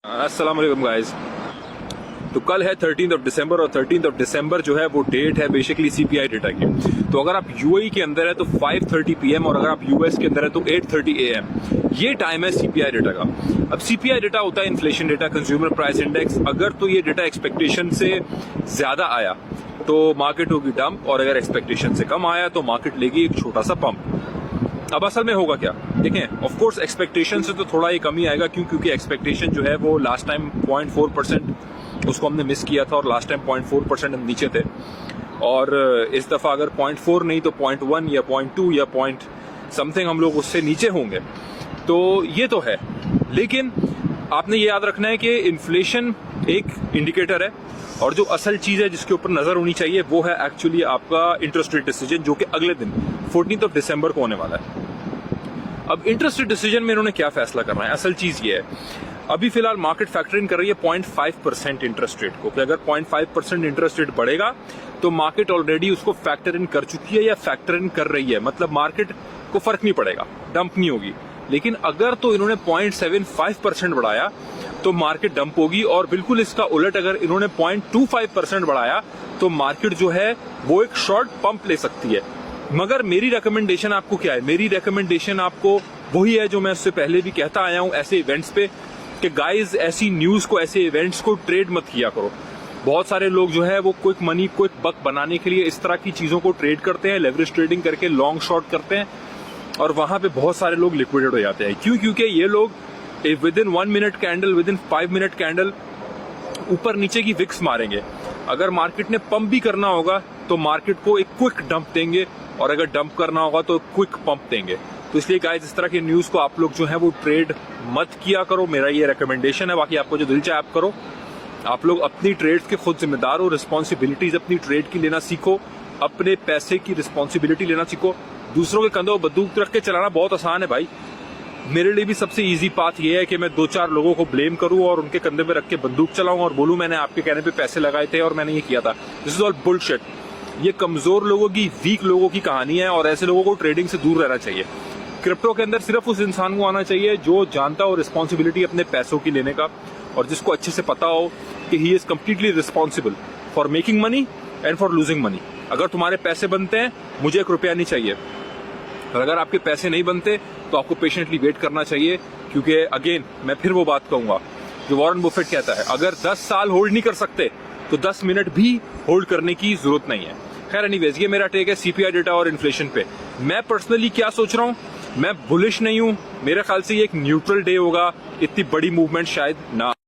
अस्सलाम वालेकुम गाइस। तो कल है 13th ऑफ दिसंबर और 13th ऑफ दिसंबर जो है वो डेट है बेसिकली सीपीआई डेटा की। तो अगर आप यूएई के अंदर है तो 5:30 PM और अगर आप यूएस के अंदर है तो 8:30 AM ये टाइम है सीपीआई डेटा का। अब सीपीआई डेटा होता है inflation data, consumer price index. अगर तो ये डेटा एक्सपेक्टेशन से ज्यादा आया तो मार्केट होगी डंप और अगर एक्सपेक्टेशन से कम आया तो मार्केट लेगी एक छोटा सा पंप। अब असल में होगा क्या, देखें, ऑफ कोर्स एक्सपेक्टेशन से तो थोड़ा ही कमी आएगा क्योंकि एक्सपेक्टेशन जो है वो लास्ट टाइम 0.4% उसको हमने मिस किया था और लास्ट टाइम 0.4% हम नीचे थे और इस दफा अगर 0.4 नहीं तो 0.1 या 0.2 या पॉइंट समथिंग हम लोग उससे नीचे होंगे। तो ये तो है, लेकिन आपने ये याद रखना है कि इन्फ्लेशन एक इंडिकेटर है और जो असल चीज है जिसके ऊपर नजर होनी चाहिए वो है एक्चुअली आपका इंटरेस्ट रेट डिसीजन, जो कि अगले दिन 14th ऑफ दिसंबर को होने वाला है। अब इंटरेस्ट रेट डिसीजन में इन्होंने क्या फैसला करना है, असल चीज ये है, अभी फिलहाल मार्केट फैक्टर इन कर रही है 0.5% इंटरेस्ट रेट को कि अगर 0.5% इंटरेस्ट रेट बढ़ेगा तो मार्केट ऑलरेडी उसको फैक्टर इन कर चुकी है या फैक्टर इन कर रही है, मतलब मार्केट को फर्क नहीं पड़ेगा, डंप नहीं होगी। लेकिन अगर तो इन्होंने 0.75% बढ़ाया तो मार्केट डंप होगी और बिल्कुल इसका उलट अगर इन्होंने 0.25% बढ़ाया तो मार्केट जो है वो एक शॉर्ट पंप ले सकती है। मगर मेरी रिकमेंडेशन आपको क्या है, मेरी रिकमेंडेशन आपको वही है जो मैं उससे पहले भी कहता आया हूं ऐसे इवेंट्स पे कि गाइज ऐसी न्यूज को, ऐसे इवेंट्स को ट्रेड मत किया करो। बहुत सारे लोग जो है वो क्विक मनी, क्विक बक बनाने के लिए इस तरह की चीजों को ट्रेड करते हैं, लेवरेज ट्रेडिंग करके लॉन्ग शॉर्ट करते हैं और वहां पे बहुत सारे लोग लिक्विडेट हो जाते हैं। क्यों? क्योंकि ये लोग with in 1 minute candle, with in 5 minute candle ऊपर नीचे की विक्स मारेंगे। अगर मार्केट ने पंप भी करना होगा तो मार्केट को एक क्विक डंप देंगे और अगर डंप करना होगा तो क्विक पंप देंगे। तो इसलिए गाइस इस तरह की न्यूज को आप लोग जो है वो ट्रेड मत किया करो, मेरा ये रिकमेंडेशन है। बाकी आपको जो दिल चाहे आप करो। आप लोग अपनी ट्रेड्स के खुद जिम्मेदार हो, रिस्पॉन्सिबिलिटीज अपनी ट्रेड की लेना सीखो, अपने पैसे की रिस्पॉन्सिबिलिटी लेना सीखो। दूसरों के कंधों पर बंदूक रख के चलाना बहुत आसान है भाई। मेरे लिए भी सबसे इजी पाथ ये है कि मैं 2-4 लोगों को ब्लेम करूं और उनके कंधे पे रख के बंदूक चलाऊं और बोलूं मैंने आपके कहने पे पैसे लगाए थे और मैंने ये किया था। This is all bullshit. ये कमजोर लोगों की, वीक लोगों की कहानी है और ऐसे लोगों को ट्रेडिंग से दूर रहना चाहिए। क्रिप्टो के अंदर सिर्फ उस इंसान को आना चाहिए जो जानता हो रिस्पॉन्सिबिलिटी अपने पैसों की लेने का और जिसको अच्छे से पता हो कि he is completely responsible for making money and for losing money. अगर तुम्हारे पैसे बनते हैं, मुझे 1 रुपया नहीं चाहिए, और अगर आपके पैसे नहीं बनते तो आपको पेशेंटली वेट करना चाहिए। क्योंकि अगेन मैं फिर वो बात कहूंगा जो वॉरेन बफेट कहता है, अगर 10 साल होल्ड नहीं कर सकते तो 10 मिनट भी होल्ड करने की जरूरत नहीं है। खैर एनीवेज, ये मेरा टेक है सीपीआई डेटा और इन्फ्लेशन पे। मैं पर्सनली क्या सोच रहा हूं, मैं बुलिश नहीं हूं। मेरे ख्याल से ये एक न्यूट्रल डे होगा, इतनी बड़ी मूवमेंट शायद ना